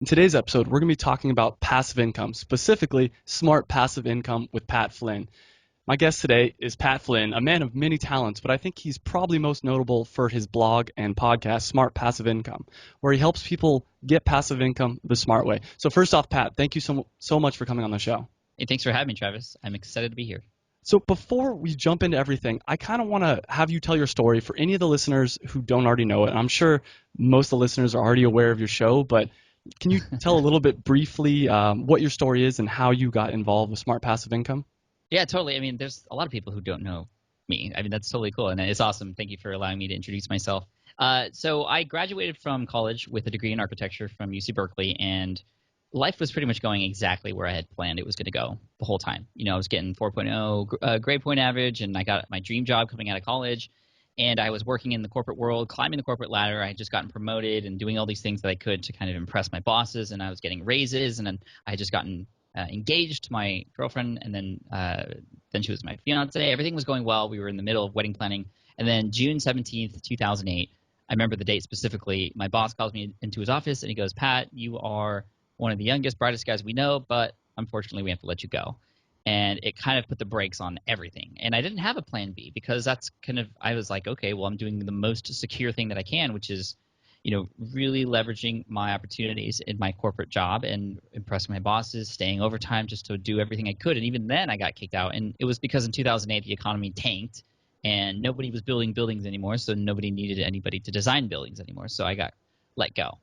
In today's episode, we're going to be talking about passive income, specifically smart passive income with Pat Flynn. My guest today is Pat Flynn, a man of many talents, but I think he's probably most notable for his blog and podcast, Smart Passive Income, where he helps people get passive income the smart way. So first off, Pat, thank you so much for coming on the show. Hey, thanks for having me, Travis. I'm excited to be here. So before we jump into everything, I kind of want to have you tell your story for any of the listeners who don't already know it. And I'm sure most of the listeners are already aware of your show, but can you tell a little bit briefly what your story is and how you got involved with smart passive income? Yeah, totally. I mean, there's a lot of people who don't know me. I mean, that's totally cool, and it's awesome. Thank you for allowing me to introduce myself. So I graduated from college with a degree in architecture from UC Berkeley, and life was pretty much going exactly where I had planned it was going to go the whole time. You know, I was getting 4.0 grade point average, and I got my dream job coming out of college. And I was working in the corporate world, climbing the corporate ladder. I had just gotten promoted and doing all these things that I could to kind of impress my bosses. And I was getting raises, and then I had just gotten engaged to my girlfriend, and then she was my fiance. Everything was going well. We were in the middle of wedding planning. And then June 17th, 2008, I remember the date specifically. My boss calls me into his office, and he goes, "Pat, you are one of the youngest, brightest guys we know, but unfortunately we have to let you go." And it kind of put the brakes on everything. And I didn't have a plan B because that's kind of, I was like, okay, well, I'm doing the most secure thing that I can, which is, you know, really leveraging my opportunities in my corporate job and impressing my bosses, staying overtime just to do everything I could. And even then I got kicked out. And it was because in 2008, the economy tanked and nobody was building buildings anymore. So nobody needed anybody to design buildings anymore. So I got let go.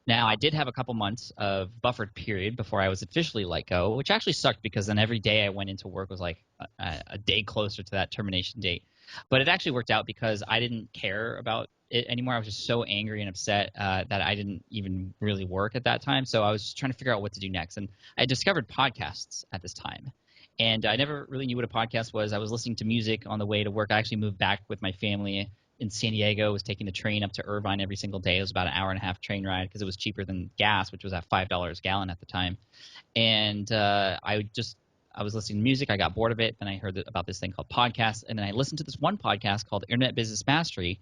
Now, I did have a couple months of buffered period before I was officially let go, which actually sucked because then every day I went into work was like a day closer to that termination date. But it actually worked out because I didn't care about it anymore. I was just so angry and upset that I didn't even really work at that time. So I was just trying to figure out what to do next. And I discovered podcasts at this time. And I never really knew what a podcast was. I was listening to music on the way to work. I actually moved back with my family in San Diego, was taking the train up to Irvine every single day. It was about an hour and a half train ride because it was cheaper than gas, which was at $5 a gallon at the time. And I was listening to music. I got bored of it. Then I heard about this thing called podcasts. And then I listened to this one podcast called Internet Business Mastery,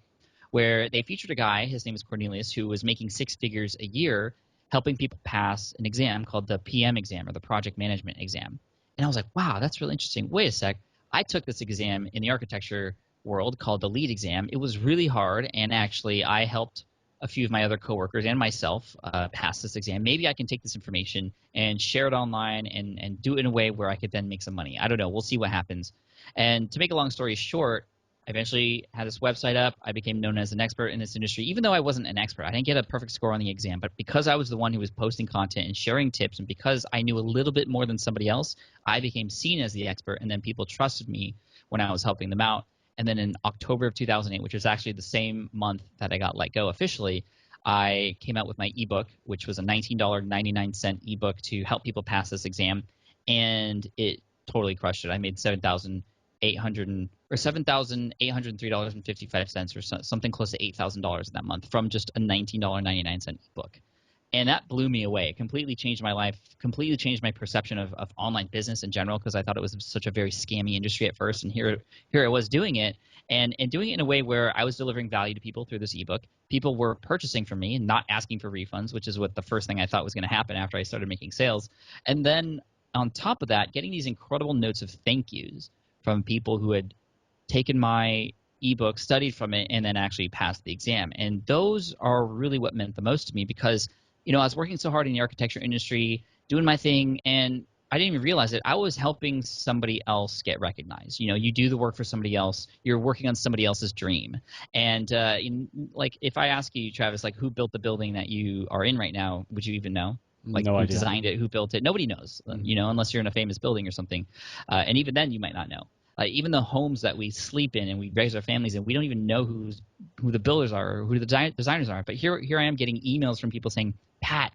where they featured a guy, his name is Cornelius, who was making six figures a year helping people pass an exam called the PM exam, or the project management exam. And I was like, wow, that's really interesting. Wait a sec. I took this exam in the architecture world called the lead exam. It was really hard, and actually I helped a few of my other coworkers and myself pass this exam. Maybe I can take this information and share it online and do it in a way where I could then make some money. I don't know. We'll see what happens. And to make a long story short, I eventually had this website up. I became known as an expert in this industry, even though I wasn't an expert. I didn't get a perfect score on the exam, but because I was the one who was posting content and sharing tips, and because I knew a little bit more than somebody else, I became seen as the expert, and then people trusted me when I was helping them out. And then in October of 2008, which was actually the same month that I got let go officially, I came out with my ebook, which was a $19.99 ebook to help people pass this exam, and it totally crushed it. I made $7,803.55, or something close to $8,000 that month from just a $19.99 ebook. And that blew me away. It completely changed my life, completely changed my perception of online business in general, because I thought it was such a very scammy industry at first. And here I was doing it, and doing it in a way where I was delivering value to people through this ebook. People were purchasing from me and not asking for refunds, which is what the first thing I thought was going to happen after I started making sales. And then on top of that, getting these incredible notes of thank yous from people who had taken my ebook, studied from it, and then actually passed the exam. And those are really what meant the most to me, because you know, I was working so hard in the architecture industry, doing my thing, and I didn't even realize it. I was helping somebody else get recognized. You know, you do the work for somebody else. You're working on somebody else's dream. And like, if I ask you, Travis, like, who built the building that you are in right now, would you even know? Like, No who idea. designed it? Who built it? Nobody knows. You know, unless you're in a famous building or something. And even then, you might not know. Even the homes that we sleep in and we raise our families in, we don't even know who the builders are or who the designers are. But here I am getting emails from people saying, Pat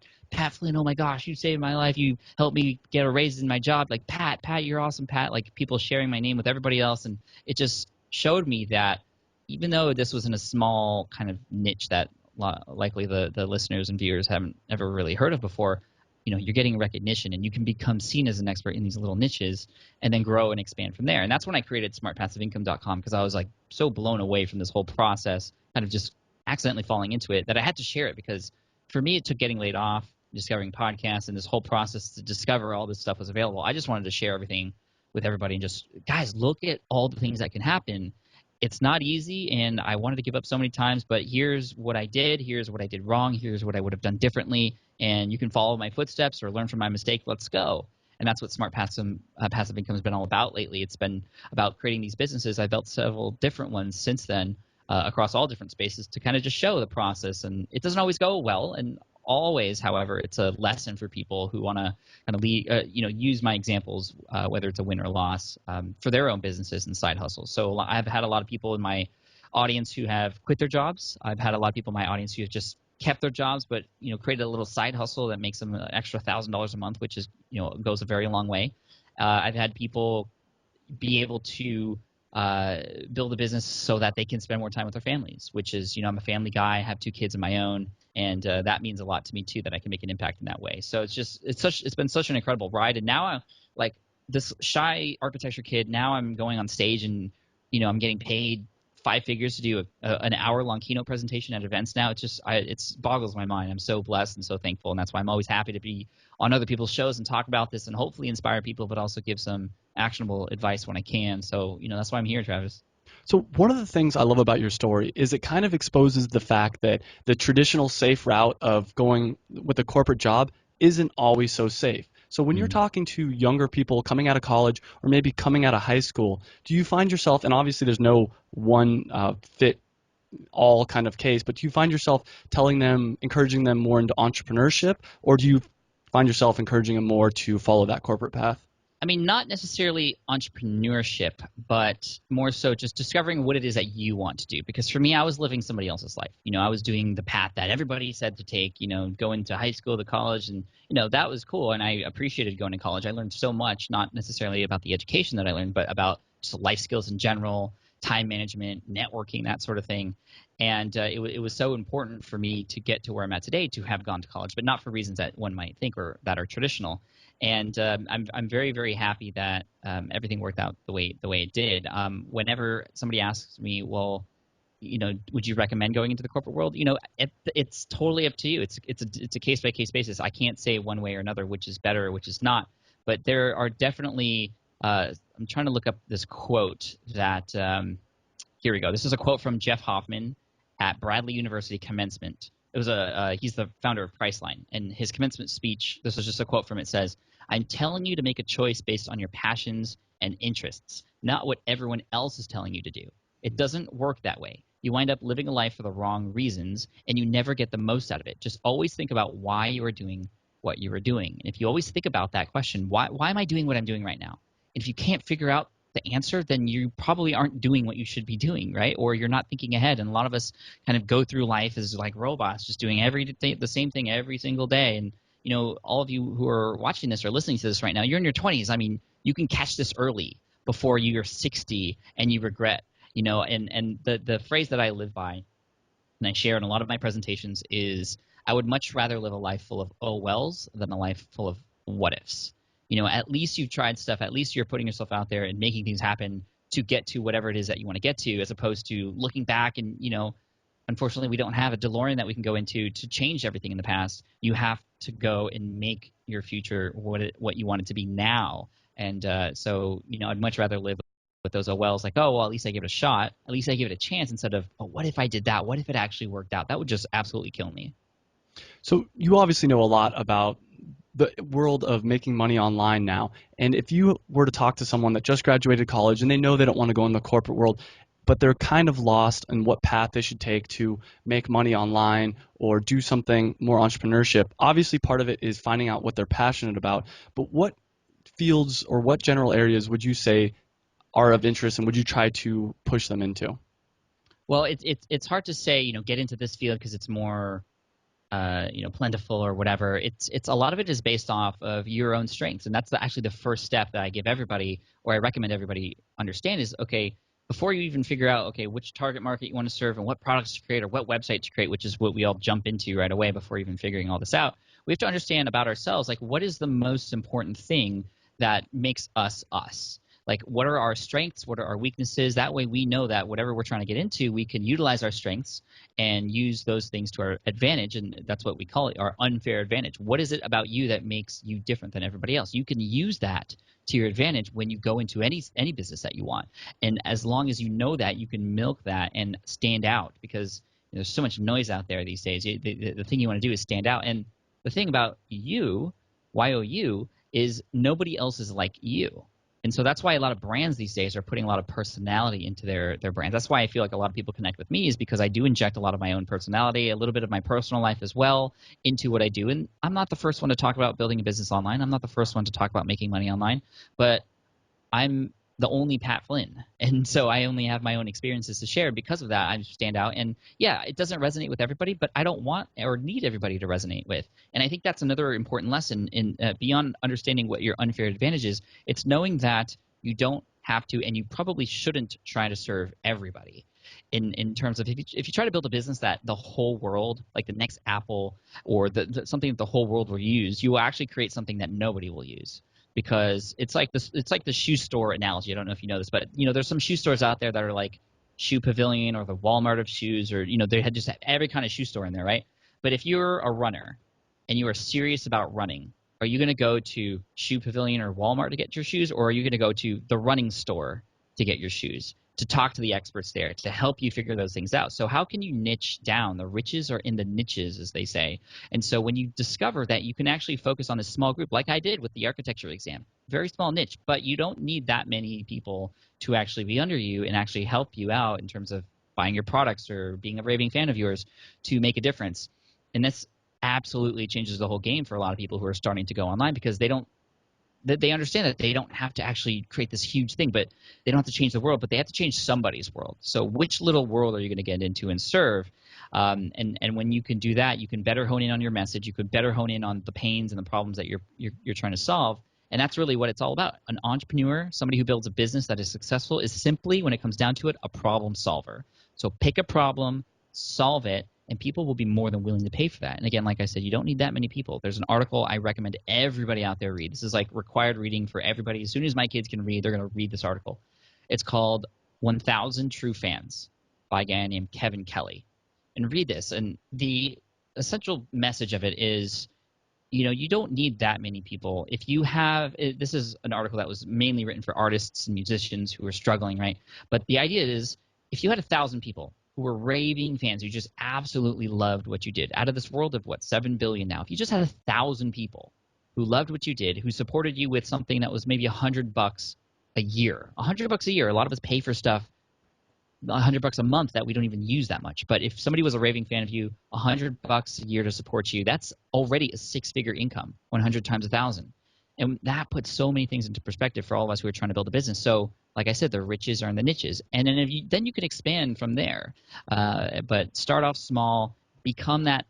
Flynn, oh my gosh, you saved my life. You helped me get a raise in my job. Like, Pat, you're awesome, Pat. Like, people sharing my name with everybody else. And it just showed me that even though this was in a small kind of niche that likely the listeners and viewers haven't ever really heard of before, you know, you're getting recognition, and you can become seen as an expert in these little niches and then grow and expand from there. And that's when I created smartpassiveincome.com, because I was like so blown away from this whole process, kind of just accidentally falling into it, that I had to share it, because for me, it took getting laid off, discovering podcasts, and this whole process to discover all this stuff was available. I just wanted to share everything with everybody and just, guys, look at all the things that can happen. It's not easy, and I wanted to give up so many times, but here's what I did. Here's what I did wrong. Here's what I would have done differently, and you can follow my footsteps or learn from my mistake. Let's go. And that's what smart passive income has been all about lately. It's been about creating these businesses. I've built several different ones since then, across all different spaces, to kind of just show the process. And it doesn't always go well, and always, however, it's a lesson for people who want to kind of use my examples, whether it's a win or loss, for their own businesses and side hustles. So I've had a lot of people in my audience who have quit their jobs. I've had a lot of people in my audience who have just kept their jobs, but created a little side hustle that makes them an extra $1,000 a month, which is goes a very long way. I've had people be able to build a business so that they can spend more time with their families, which is, I'm a family guy, I have 2 kids of my own, and that means a lot to me too, that I can make an impact in that way. So it's been such an incredible ride. And now I'm like this shy architecture kid. Now I'm going on stage and I'm getting paid 5 figures to do an hour-long keynote presentation at events now. It boggles my mind. I'm so blessed and so thankful, and that's why I'm always happy to be on other people's shows and talk about this and hopefully inspire people, but also give some actionable advice when I can. So that's why I'm here, Travis. So one of the things I love about your story is it kind of exposes the fact that the traditional safe route of going with a corporate job isn't always so safe. So when you're talking to younger people coming out of college or maybe coming out of high school, do you find yourself, and obviously there's no one fit all kind of case, but do you find yourself telling them, encouraging them more into entrepreneurship, or do you find yourself encouraging them more to follow that corporate path? I mean, not necessarily entrepreneurship, but more so just discovering what it is that you want to do. Because for me, I was living somebody else's life. I was doing the path that everybody said to take, going to high school, to college, and, that was cool. And I appreciated going to college. I learned so much, not necessarily about the education that I learned, but about just life skills in general, time management, networking, that sort of thing. And it was so important for me to get to where I'm at today to have gone to college, but not for reasons that one might think or that are traditional. And I'm very, very happy that everything worked out the way it did. Whenever somebody asks me, well, would you recommend going into the corporate world? It's totally up to you. It's a case by case basis. I can't say one way or another which is better, which is not. But there are definitely. I'm trying to look up this quote that. Here we go. This is a quote from Jeff Hoffman at Bradley University commencement. It was he's the founder of Priceline, and his commencement speech, this was just a quote from it, says, "I'm telling you to make a choice based on your passions and interests, not what everyone else is telling you to do. It doesn't work that way. You wind up living a life for the wrong reasons, and you never get the most out of it. Just always think about why you are doing what you are doing. And if you always think about that question, why am I doing what I'm doing right now? And if you can't figure out the answer, then you probably aren't doing what you should be doing, right? Or you're not thinking ahead. And a lot of us kind of go through life as like robots, just doing the same thing every single day. And all of you who are watching this or listening to this right now, you're in your 20s. I mean, you can catch this early before you're 60 and you regret. And the phrase that I live by and I share in a lot of my presentations is, I would much rather live a life full of oh wells than a life full of what ifs. At least you've tried stuff. At least you're putting yourself out there and making things happen to get to whatever it is that you want to get to, as opposed to looking back and, unfortunately, we don't have a DeLorean that we can go into to change everything in the past. You have to go and make your future what you want it to be now. And so, I'd much rather live with those oh wells, like, oh, well, at least I give it a shot. At least I give it a chance, instead of, oh, what if I did that? What if it actually worked out? That would just absolutely kill me. So you obviously know a lot about the world of making money online now. And if you were to talk to someone that just graduated college and they know they don't want to go in the corporate world, but they're kind of lost in what path they should take to make money online or do something more entrepreneurship, obviously part of it is finding out what they're passionate about. But what fields or what general areas would you say are of interest and would you try to push them into? Well, it's hard to say, get into this field because it's more plentiful or whatever. It's a lot of it is based off of your own strengths, and that's actually the first step that I give everybody, or I recommend everybody understand is, okay, before you even figure out, okay, which target market you want to serve and what products to create or what website to create, which is what we all jump into right away before even figuring all this out, we have to understand about ourselves, like, what is the most important thing that makes us us? Like, what are our strengths? What are our weaknesses? That way we know that whatever we're trying to get into, we can utilize our strengths and use those things to our advantage. And that's what we call it, our unfair advantage. What is it about you that makes you different than everybody else? You can use that to your advantage when you go into any business that you want. And as long as you know that, you can milk that and stand out, because there's so much noise out there these days. The thing you want to do is stand out. And the thing about you, YOU, is nobody else is like you. And so that's why a lot of brands these days are putting a lot of personality into their brands. That's why I feel like a lot of people connect with me, is because I do inject a lot of my own personality, a little bit of my personal life as well into what I do. And I'm not the first one to talk about building a business online. I'm not the first one to talk about making money online, but I'm the only Pat Flynn. And so I only have my own experiences to share. Because of that, I stand out. And yeah, it doesn't resonate with everybody, but I don't want or need everybody to resonate with. And I think that's another important lesson in beyond understanding what your unfair advantage is. It's knowing that you don't have to, and you probably shouldn't try to serve everybody. In terms of, if you try to build a business that the whole world, like the next Apple, or something that the whole world will use, you will actually create something that nobody will use. Because it's like the shoe store analogy. I don't know if you know this, but there's some shoe stores out there that are like Shoe Pavilion or the Walmart of shoes, or they had just every kind of shoe store in there, right? But if you're a runner and you are serious about running, are you going to go to Shoe Pavilion or Walmart to get your shoes, or are you going to go to the running store to get your shoes, to talk to the experts there, to help you figure those things out? So how can you niche down? The riches are in the niches, as they say. And so when you discover that you can actually focus on a small group, like I did with the architecture exam, very small niche, but you don't need that many people to actually be under you and actually help you out in terms of buying your products or being a raving fan of yours to make a difference. And this absolutely changes the whole game for a lot of people who are starting to go online, because they understand that they don't have to actually create this huge thing, but they don't have to change the world, but they have to change somebody's world. So which little world are you going to get into and serve? And when you can do that, you can better hone in on your message. You could better hone in on the pains and the problems that you're trying to solve. And that's really what it's all about. An entrepreneur, somebody who builds a business that is successful, is simply, when it comes down to it, a problem solver. So pick a problem, solve it, and people will be more than willing to pay for that. And again, like I said, you don't need that many people. There's an article I recommend everybody out there read. This is like required reading for everybody. As soon as my kids can read, they're going to read this article. It's called 1,000 True Fans by a guy named Kevin Kelly. And read this. And the essential message of it is, you don't need that many people. If you have, this is an article that was mainly written for artists and musicians who are struggling, right? But the idea is, if you had 1,000 people who were raving fans, who just absolutely loved what you did, out of this world of 7 billion now, if you just had 1,000 people who loved what you did, who supported you with something that was maybe $100 a year, $100 a year, a lot of us pay for stuff $100 a month that we don't even use that much. But if somebody was a raving fan of you, $100 a year to support you, that's already a six-figure income, 100 times 1,000. And that puts so many things into perspective for all of us who are trying to build a business. So, like I said, the riches are in the niches. And then you can expand from there. But start off small, become that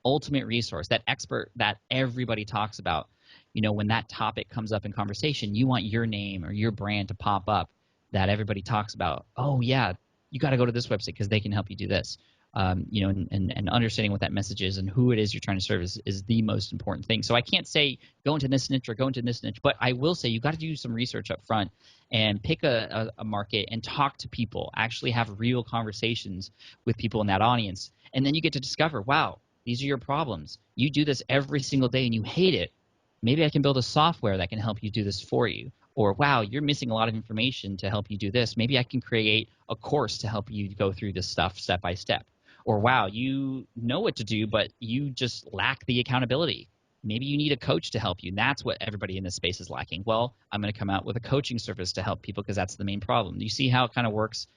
ultimate resource, that expert that everybody talks about. When that topic comes up in conversation, you want your name or your brand to pop up, that everybody talks about. Oh, yeah, you got to go to this website because they can help you do this. And understanding what that message is and who it is you're trying to serve is the most important thing. So I can't say go into this niche or go into this niche, but I will say you got to do some research up front and pick a market and talk to people, actually have real conversations with people in that audience. And then you get to discover, wow, these are your problems. You do this every single day and you hate it. Maybe I can build a software that can help you do this for you. Or, wow, you're missing a lot of information to help you do this. Maybe I can create a course to help you go through this stuff step by step. Or, wow, you know what to do, but you just lack the accountability. Maybe you need a coach to help you. And that's what everybody in this space is lacking. Well, I'm going to come out with a coaching service to help people because that's the main problem. You see how it kind of works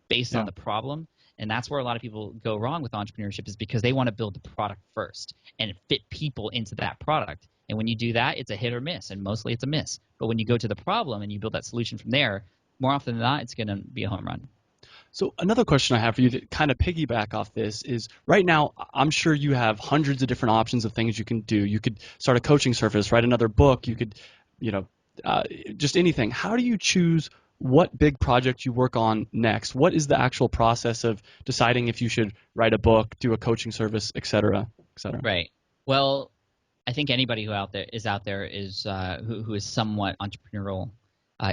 based on the problem? And that's where a lot of people go wrong with entrepreneurship, is because they want to build the product first and fit people into that product. And when you do that, it's a hit or miss, and mostly it's a miss. But when you go to the problem and you build that solution from there, more often than not, it's going to be a home run. So another question I have for you to kind of piggyback off this is, right now, I'm sure you have hundreds of different options of things you can do. You could start a coaching service, write another book. You could, just anything. How do you choose what big project you work on next? What is the actual process of deciding if you should write a book, do a coaching service, et cetera, et cetera? Right. Well, I think anybody who is out there is who is somewhat entrepreneurial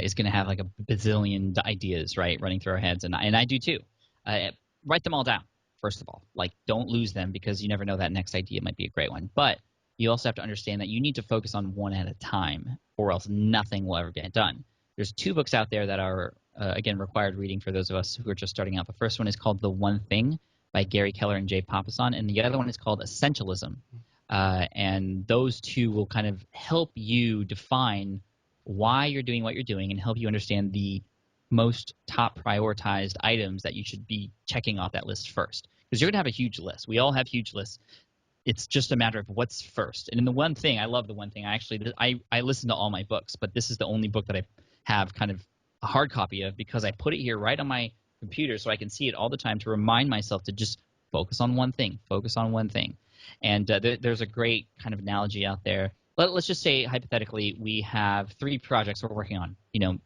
is going to have like a bazillion ideas, right, running through our heads, and I do too. Write them all down first of all. Like, don't lose them because you never know that next idea might be a great one. But you also have to understand that you need to focus on one at a time, or else nothing will ever get done. There's 2 books out there that are again required reading for those of us who are just starting out. The first one is called The One Thing by Gary Keller and Jay Papasan, and the other one is called Essentialism. And those 2 will kind of help you define why you're doing what you're doing and help you understand the most top prioritized items that you should be checking off that list first. Because you're going to have a huge list. We all have huge lists. It's just a matter of what's first. And in The One Thing, I love The One Thing. I listen to all my books, but this is the only book that I have kind of a hard copy of because I put it here right on my computer so I can see it all the time to remind myself to just focus on one thing, focus on one thing. And there's a great kind of analogy out there. Let's just say, hypothetically, we have 3 projects we're working on. You know,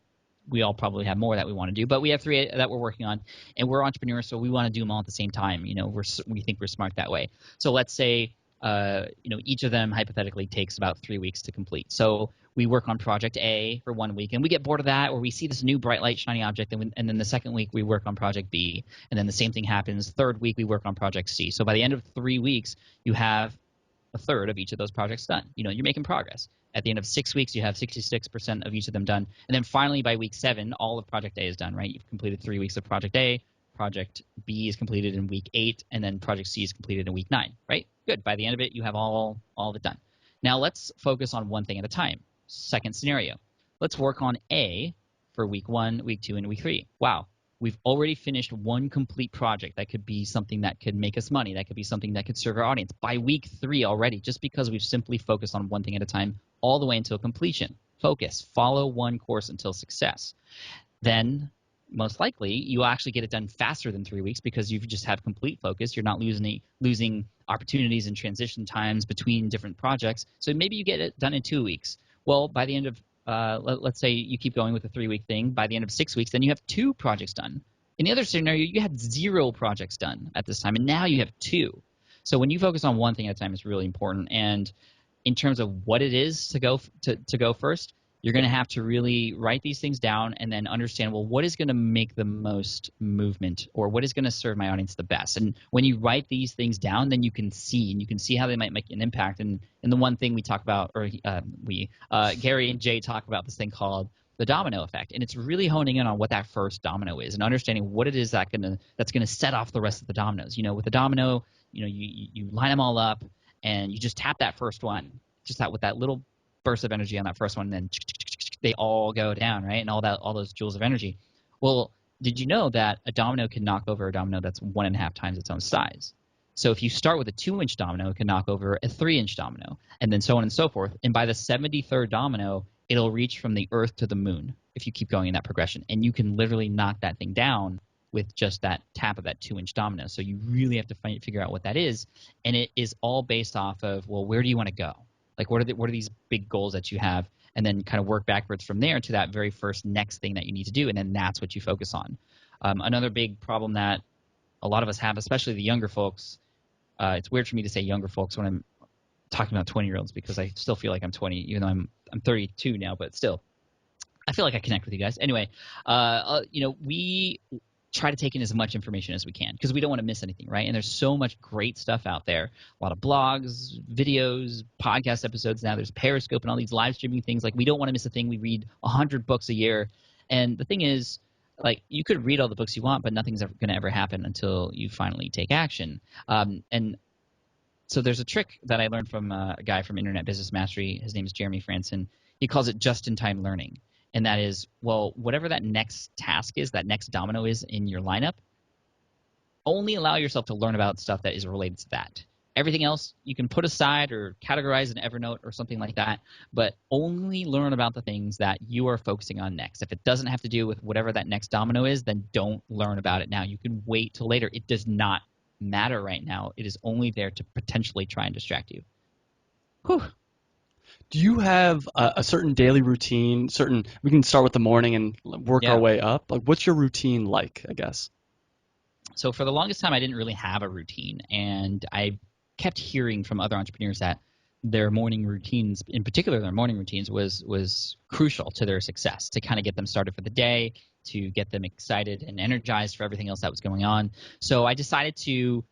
we all probably have more that we want to do, but we have 3 that we're working on, and we're entrepreneurs, so we want to do them all at the same time. You know, we think we're smart that way. So let's say, you know, each of them hypothetically takes about 3 weeks to complete. So we work on project A for 1 week, and we get bored of that, or we see this new bright light shiny object, and then the second week we work on project B, and then the same thing happens. Third week we work on project C. So by the end of 3 weeks, you have a third of each of those projects done. You know, you're making progress. At the end of 6 weeks, you have 66% of each of them done. And then finally, by week 7, all of project A is done, right? You've completed 3 weeks of project A. Project B is completed in week 8, and then project C is completed in week 9, right? Good. By the end of it, you have all of it done. Now let's focus on one thing at a time. Second scenario. Let's work on A for week 1, week 2, and week 3. Wow. We've already finished one complete project. That could be something that could make us money. That could be something that could serve our audience. By week 3 already, just because we've simply focused on one thing at a time all the way until completion. Focus. Follow one course until success. Then, most likely, you'll actually get it done faster than 3 weeks because you just have complete focus. You're not losing opportunities and transition times between different projects. So maybe you get it done in 2 weeks. Well, by the end of let's say you keep going with the 3-week thing. By the end of 6 weeks, then you have 2 projects done. In the other scenario, you had 0 projects done at this time, and now you have 2. So when you focus on one thing at a time, it's really important. And in terms of what it is to go first, you're going to have to really write these things down and then understand, well, what is going to make the most movement, or what is going to serve my audience the best? And when you write these things down, then you can see how they might make an impact. And the one thing we talk about, or Gary and Jay talk about this thing called the domino effect, and it's really honing in on what that first domino is and understanding what it is that's going to set off the rest of the dominoes. You know, with the domino, you know, you line them all up and you just tap that first one, just that with that little burst of energy on that first one, and then they all go down, right? And all those joules of energy. Well, did you know that a domino can knock over a domino that's 1.5 times its own size? So if you start with a 2-inch domino, it can knock over a 3-inch domino, and then so on and so forth. And by the 73rd domino, it'll reach from the Earth to the Moon if you keep going in that progression. And you can literally knock that thing down with just that tap of that 2-inch domino. So you really have to figure out what that is. And it is all based off of, well, where do you want to go? Like, what are these big goals that you have? And then kind of work backwards from there to that very first next thing that you need to do. And then that's what you focus on. Another big problem that a lot of us have, especially the younger folks, it's weird for me to say younger folks when I'm talking about 20-year-olds because I still feel like I'm 20, even though I'm 32 now, but still, I feel like I connect with you guys. Anyway, you know, we try to take in as much information as we can because we don't want to miss anything, right? And there's so much great stuff out there. A lot of blogs, videos, podcast episodes now. There's Periscope and all these live streaming things. Like, we don't want to miss a thing. We read 100 books a year. And the thing is, like, you could read all the books you want, but nothing's going to ever happen until you finally take action. And so there's a trick that I learned from a guy from Internet Business Mastery. His name is Jeremy Franson. He calls it just-in-time learning. And that is, well, whatever that next task is, that next domino is in your lineup, only allow yourself to learn about stuff that is related to that. Everything else you can put aside or categorize in Evernote or something like that, but only learn about the things that you are focusing on next. If it doesn't have to do with whatever that next domino is, then don't learn about it now. You can wait till later. It does not matter right now. It is only there to potentially try and distract you. Whew. Do you have a certain daily routine? We can start with the morning and work our way up. Like, what's your routine like, I guess? So for the longest time, I didn't really have a routine, and I kept hearing from other entrepreneurs that their morning routines, in particular their morning routines, was crucial to their success, to kind of get them started for the day, to get them excited and energized for everything else that was going on. So I decided to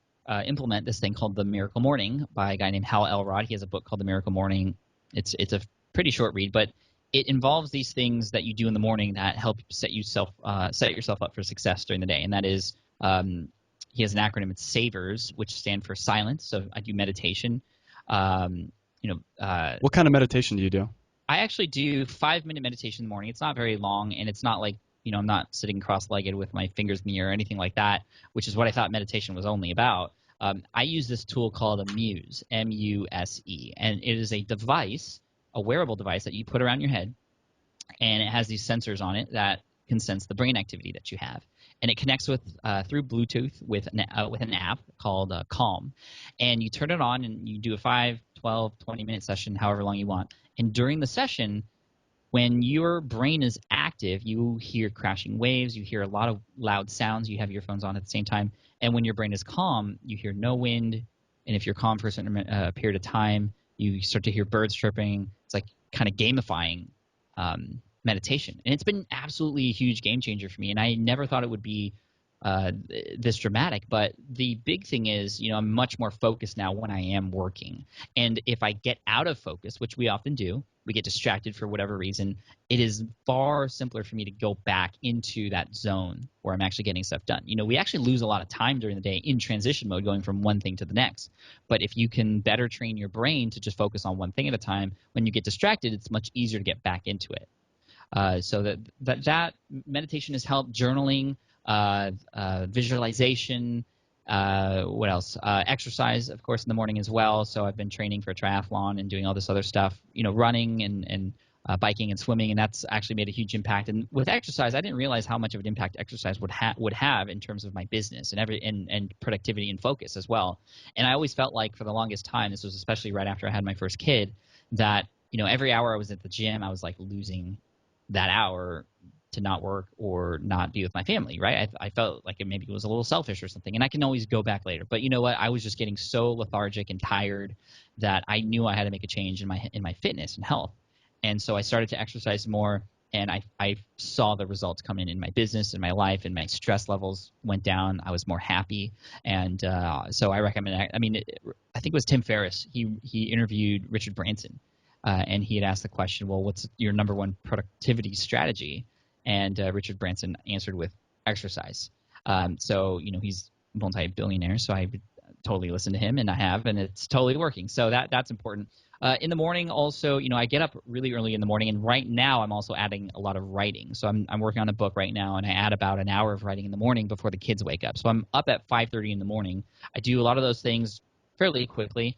implement this thing called the Miracle Morning by a guy named Hal Elrod. He has a book called The Miracle Morning. It's a pretty short read, but it involves these things that you do in the morning that help set yourself up for success during the day. And that is, he has an acronym. It's SAVERS, which stand for silence. So I do meditation. What kind of meditation do you do? I actually do 5-minute meditation in the morning. It's not very long, and it's not like, I'm not sitting cross-legged with my fingers in the air or anything like that, which is what I thought meditation was only about. I use this tool called a Muse, M-U-S-E, and it is a device, a wearable device that you put around your head, and it has these sensors on it that can sense the brain activity that you have. And it connects with through Bluetooth with an app called Calm. And you turn it on and you do a 5, 12, 20-minute session, however long you want. And during the session, when your brain is active, you hear crashing waves, you hear a lot of loud sounds, you have your earphones on at the same time. And when your brain is calm, you hear no wind. And if you're calm for a certain period of time, you start to hear birds chirping. It's like kind of gamifying meditation. And it's been absolutely a huge game changer for me. And I never thought it would be this dramatic. But the big thing is, I'm much more focused now when I am working. And if I get out of focus, which we often do, we get distracted for whatever reason, it is far simpler for me to go back into that zone where I'm actually getting stuff done. We actually lose a lot of time during the day in transition mode, going from one thing to the next. But if you can better train your brain to just focus on one thing at a time, when you get distracted, it's much easier to get back into it. So that meditation has helped. Journaling, visualization, what else? Exercise, of course, in the morning as well. So I've been training for a triathlon and doing all this other stuff, running and biking and swimming, and that's actually made a huge impact. And with exercise, I didn't realize how much of an impact exercise would have in terms of my business and productivity and focus as well. And I always felt like for the longest time, this was especially right after I had my first kid, that every hour I was at the gym, I was like losing that hour to not work or not be with my family, right? I felt like it maybe was a little selfish or something, and I can always go back later. But you know what? I was just getting so lethargic and tired that I knew I had to make a change in my fitness and health. And so I started to exercise more, and I saw the results come in my business, in my life, and my stress levels went down. I was more happy, and so I recommend it. I mean, I think it was Tim Ferriss. He interviewed Richard Branson, and he had asked the question, well, what's your number one productivity strategy? And Richard Branson answered with exercise. So, he's a multi-billionaire, so I would totally listen to him, and I have, and it's totally working. So that's important. In the morning also, I get up really early in the morning, and right now I'm also adding a lot of writing. So I'm working on a book right now, and I add about an hour of writing in the morning before the kids wake up. So I'm up at 5:30 in the morning. I do a lot of those things fairly quickly.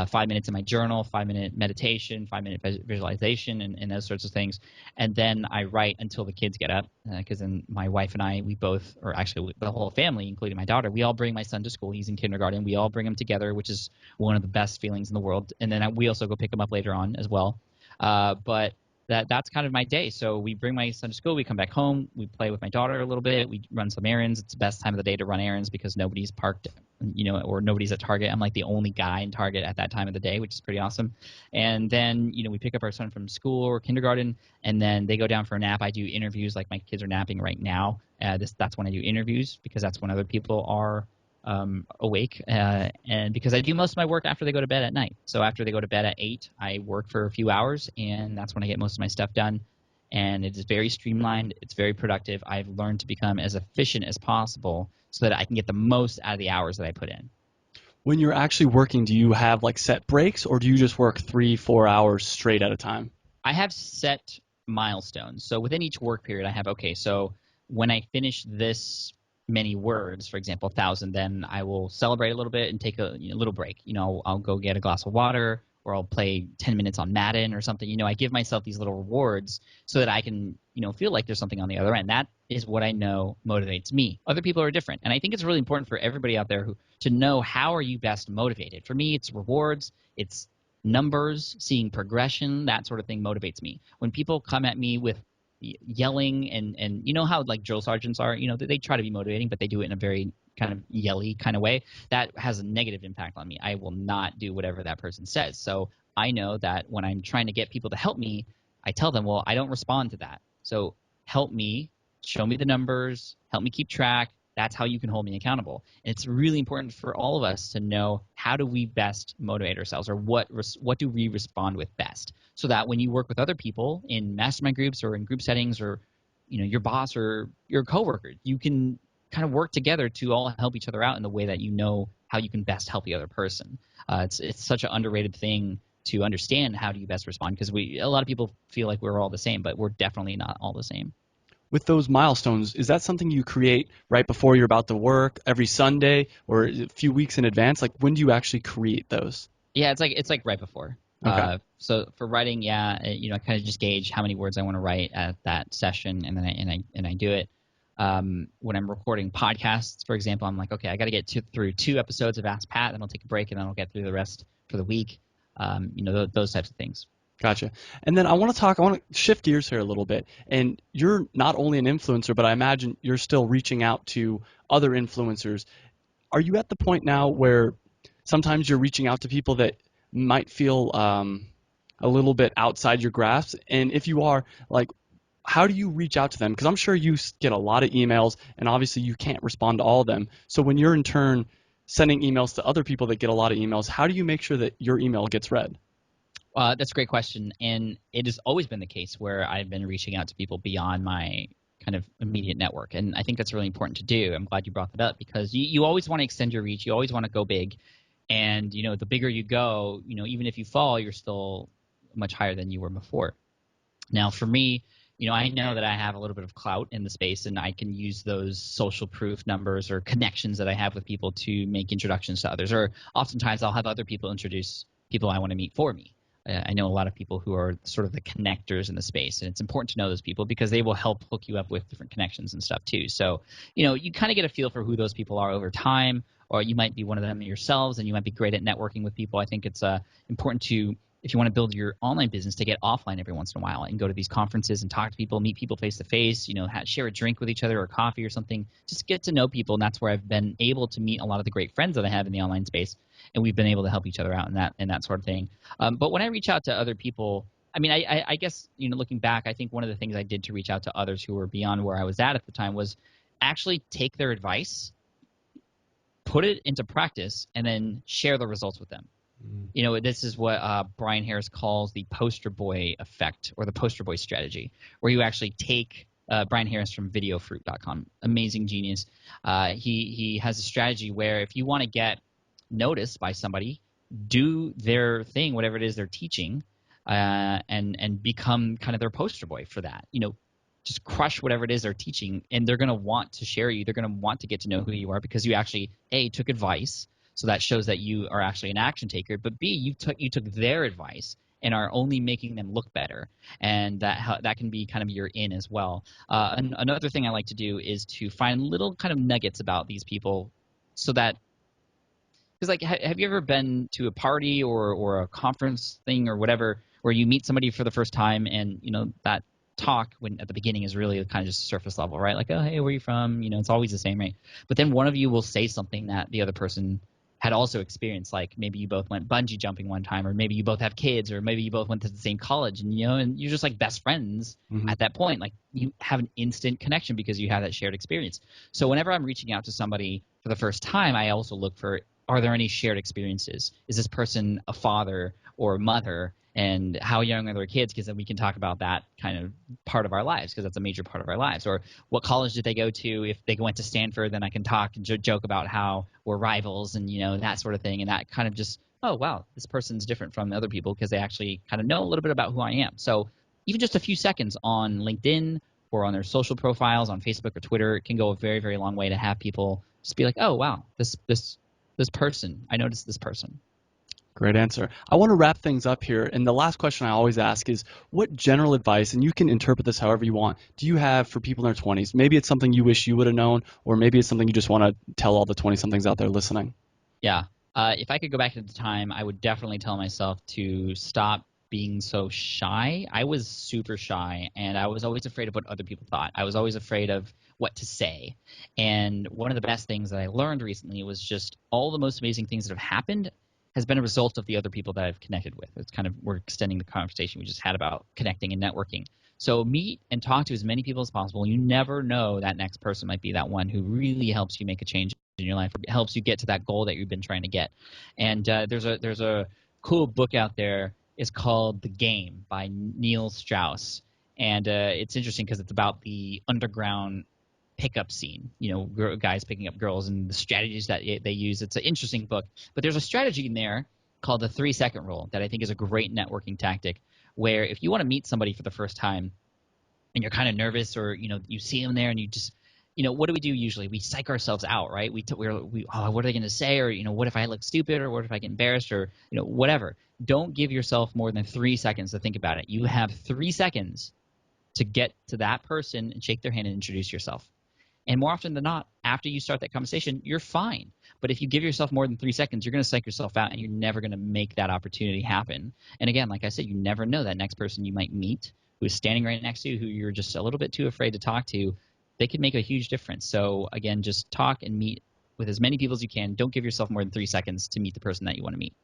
5 minutes in my journal, 5-minute meditation, 5-minute visualization, and those sorts of things. And then I write until the kids get up, because then my wife and I, we both, or actually the whole family, including my daughter, we all bring my son to school. He's in kindergarten. We all bring him together, which is one of the best feelings in the world. And then we also go pick him up later on as well. But that's kind of my day. So we bring my son to school, we come back home, we play with my daughter a little bit, we run some errands. It's the best time of the day to run errands because nobody's parked, or nobody's at Target. I'm like the only guy in Target at that time of the day, which is pretty awesome. And then, we pick up our son from school or kindergarten, and then they go down for a nap. I do interviews, like my kids are napping right now. That's when I do interviews, because that's when other people are awake, and because I do most of my work after they go to bed at night. So after they go to bed at 8, I work for a few hours, and that's when I get most of my stuff done. And it is very streamlined. It's very productive. I've learned to become as efficient as possible so that I can get the most out of the hours that I put in. When you're actually working, do you have like set breaks, or do you just work 3-4 hours straight at a time? I have set milestones. So within each work period, I have, okay, so when I finish this many words, for example, 1,000, then I will celebrate a little bit and take a little break. I'll go get a glass of water, or I'll play 10 minutes on Madden or something. I give myself these little rewards so that I can, feel like there's something on the other end. That is what I know motivates me. Other people are different. And I think it's really important for everybody out there to know, how are you best motivated? For me, it's rewards, it's numbers, seeing progression, that sort of thing motivates me. When people come at me with yelling and how like drill sergeants are, they try to be motivating, but they do it in a very kind of yelly kind of way, that has a negative impact on me. I will not do whatever that person says. So I know that when I'm trying to get people to help me, I tell them, well, I don't respond to that. So help me, show me the numbers, help me keep track. That's how you can hold me accountable. And it's really important for all of us to know how do we best motivate ourselves, or what do we respond with best, so that when you work with other people in mastermind groups or in group settings, or your boss or your coworker, you can kind of work together to all help each other out in the way that you know how you can best help the other person. It's such an underrated thing to understand. How do you best respond? Because a lot of people feel like we're all the same, but we're definitely not all the same. With those milestones, is that something you create right before you're about to work every Sunday, or a few weeks in advance? Like, when do you actually create those? Yeah, it's like right before. Okay. So for writing, yeah, I kind of just gauge how many words I want to write at that session, and then I do it. When I'm recording podcasts, for example, I'm like, okay, I got to get through 2 episodes of Ask Pat, then I'll take a break, and then I'll get through the rest for the week. Those types of things. Gotcha. And then I want to shift gears here a little bit. And you're not only an influencer, but I imagine you're still reaching out to other influencers. Are you at the point now where sometimes you're reaching out to people that might feel a little bit outside your grasp? And if you are, like, how do you reach out to them? Because I'm sure you get a lot of emails, and obviously you can't respond to all of them. So when you're in turn sending emails to other people that get a lot of emails, how do you make sure that your email gets read? That's a great question, and it has always been the case where I've been reaching out to people beyond my kind of immediate network, and I think that's really important to do. I'm glad you brought that up, because you always want to extend your reach. You always want to go big, and the bigger you go, even if you fall, you're still much higher than you were before. Now, for me, I know that I have a little bit of clout in the space, and I can use those social proof numbers or connections that I have with people to make introductions to others. Or oftentimes I'll have other people introduce people I want to meet for me. I know a lot of people who are sort of the connectors in the space, and it's important to know those people because they will help hook you up with different connections and stuff too. So, you kind of get a feel for who those people are over time, or you might be one of them yourselves, and you might be great at networking with people. I think it's important to, if you want to build your online business, to get offline every once in a while and go to these conferences and talk to people, meet people face to face, share a drink with each other or coffee or something. Just get to know people, and that's where I've been able to meet a lot of the great friends that I have in the online space, and we've been able to help each other out in that sort of thing. But when I reach out to other people, I mean, I guess, looking back, I think one of the things I did to reach out to others who were beyond where I was at the time was actually take their advice, put it into practice, and then share the results with them. This is what Brian Harris calls the poster boy effect, or the poster boy strategy, where you actually take Brian Harris from videofruit.com, amazing genius. He has a strategy where if you want to get noticed by somebody, do their thing, whatever it is they're teaching, and become kind of their poster boy for that. Just crush whatever it is they're teaching, and they're going to want to share you. They're going to want to get to know who you are because you actually, A, took advice. So that shows that you are actually an action taker. But B, you took their advice and are only making them look better, and that can be kind of your in as well. And another thing I like to do is to find little kind of nuggets about these people, so that, because, like, have you ever been to a party or a conference thing or whatever where you meet somebody for the first time, and that talk when at the beginning is really kind of just surface level, right? Like, oh, hey, where are you from? It's always the same, right? But then one of you will say something that the other person had also experienced, like maybe you both went bungee jumping one time, or maybe you both have kids, or maybe you both went to the same college, and and you're just like best friends at that point. Like, you have an instant connection because you have that shared experience. So whenever I'm reaching out to somebody for the first time, I also look for, are there any shared experiences? Is this person a father or a mother? And how young are their kids? Because then we can talk about that kind of part of our lives, because that's a major part of our lives. Or what college did they go to? If they went to Stanford, then I can talk and joke about how we're rivals and that sort of thing. And that kind of just, oh, wow, this person's different from the other people because they actually kind of know a little bit about who I am. So even just a few seconds on LinkedIn or on their social profiles on Facebook or Twitter can go a very, very long way to have people just be like, oh, wow, this person, I noticed this person. Great answer. I want to wrap things up here, and the last question I always ask is, what general advice, and you can interpret this however you want, do you have for people in their 20s? Maybe it's something you wish you would have known, or maybe it's something you just want to tell all the 20-somethings out there listening. Yeah. If I could go back to the time, I would definitely tell myself to stop being so shy. I was super shy, and I was always afraid of what other people thought. I was always afraid of what to say. And one of the best things that I learned recently was just all the most amazing things that have happened has been a result of the other people that I've connected with. It's kind of, we're extending the conversation we just had about connecting and networking. So meet and talk to as many people as possible. You never know, that next person might be that one who really helps you make a change in your life, or helps you get to that goal that you've been trying to get. And there's a cool book out there. It's called The Game by Neil Strauss. And it's interesting because it's about the underground pickup scene, guys picking up girls and the strategies that they use. It's an interesting book, but there's a strategy in there called the 3-second rule that I think is a great networking tactic, where if you want to meet somebody for the first time and you're kind of nervous, or you see them there and you just, what do we do usually? We psych ourselves out, right? What are they going to say? Or what if I look stupid, or what if I get embarrassed, or whatever. Don't give yourself more than 3 seconds to think about it. You have 3 seconds to get to that person and shake their hand and introduce yourself. And more often than not, after you start that conversation, you're fine. But if you give yourself more than 3 seconds, you're going to psych yourself out, and you're never going to make that opportunity happen. And again, like I said, you never know, that next person you might meet who is standing right next to you, who you're just a little bit too afraid to talk to, they could make a huge difference. So again, just talk and meet with as many people as you can. Don't give yourself more than 3 seconds to meet the person that you want to meet.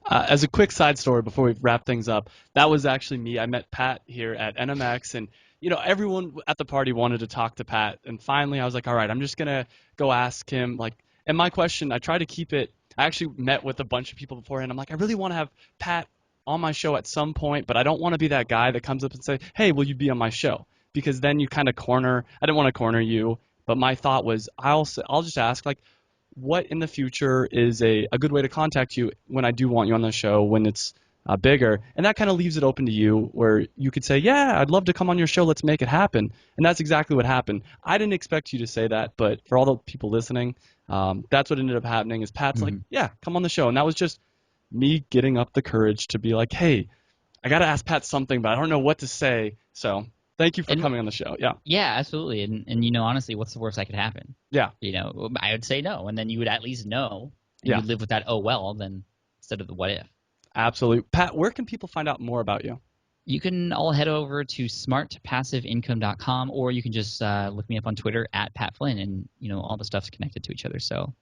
As a quick side story before we wrap things up, that was actually me. I met Pat here at NMX, and everyone at the party wanted to talk to Pat. And finally, I was like, all right, I'm just going to go ask him. And my question, I try to keep it, I actually met with a bunch of people beforehand. I'm like, I really want to have Pat on my show at some point, but I don't want to be that guy that comes up and say, hey, will you be on my show? Because then you kind of I didn't want to corner you, but my thought was, I'll just ask, what in the future is a good way to contact you when I do want you on the show, when it's bigger. And that kind of leaves it open to you, where you could say, yeah, I'd love to come on your show. Let's make it happen. And that's exactly what happened. I didn't expect you to say that, but for all the people listening, that's what ended up happening, is Pat's like, yeah, come on the show. And that was just me getting up the courage to be like, hey, I got to ask Pat something, but I don't know what to say. So thank you for coming on the show. Yeah. Yeah, absolutely. And honestly, what's the worst that could happen? Yeah. I would say no, and then you would at least know, and you'd live with that, oh well, then, instead of the what if. Absolutely. Pat, where can people find out more about you? You can all head over to smartpassiveincome.com, or you can just look me up on Twitter at Pat Flynn, and all the stuff's connected to each other. So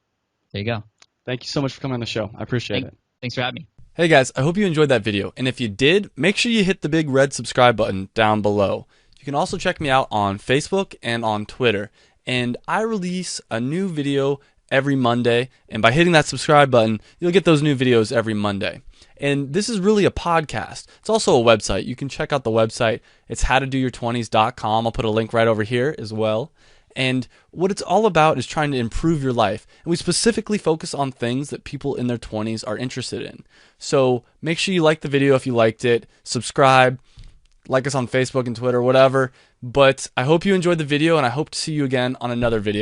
there you go. Thank you so much for coming on the show. I appreciate it. Thanks for having me. Hey guys, I hope you enjoyed that video. And if you did, make sure you hit the big red subscribe button down below. You can also check me out on Facebook and on Twitter. And I release a new video every Monday. And by hitting that subscribe button, you'll get those new videos every Monday. And this is really a podcast. It's also a website. You can check out the website. It's howtodoyour20s.com. I'll put a link right over here as well. And what it's all about is trying to improve your life. And we specifically focus on things that people in their 20s are interested in. So make sure you like the video if you liked it. Subscribe. Like us on Facebook and Twitter, whatever. But I hope you enjoyed the video, and I hope to see you again on another video.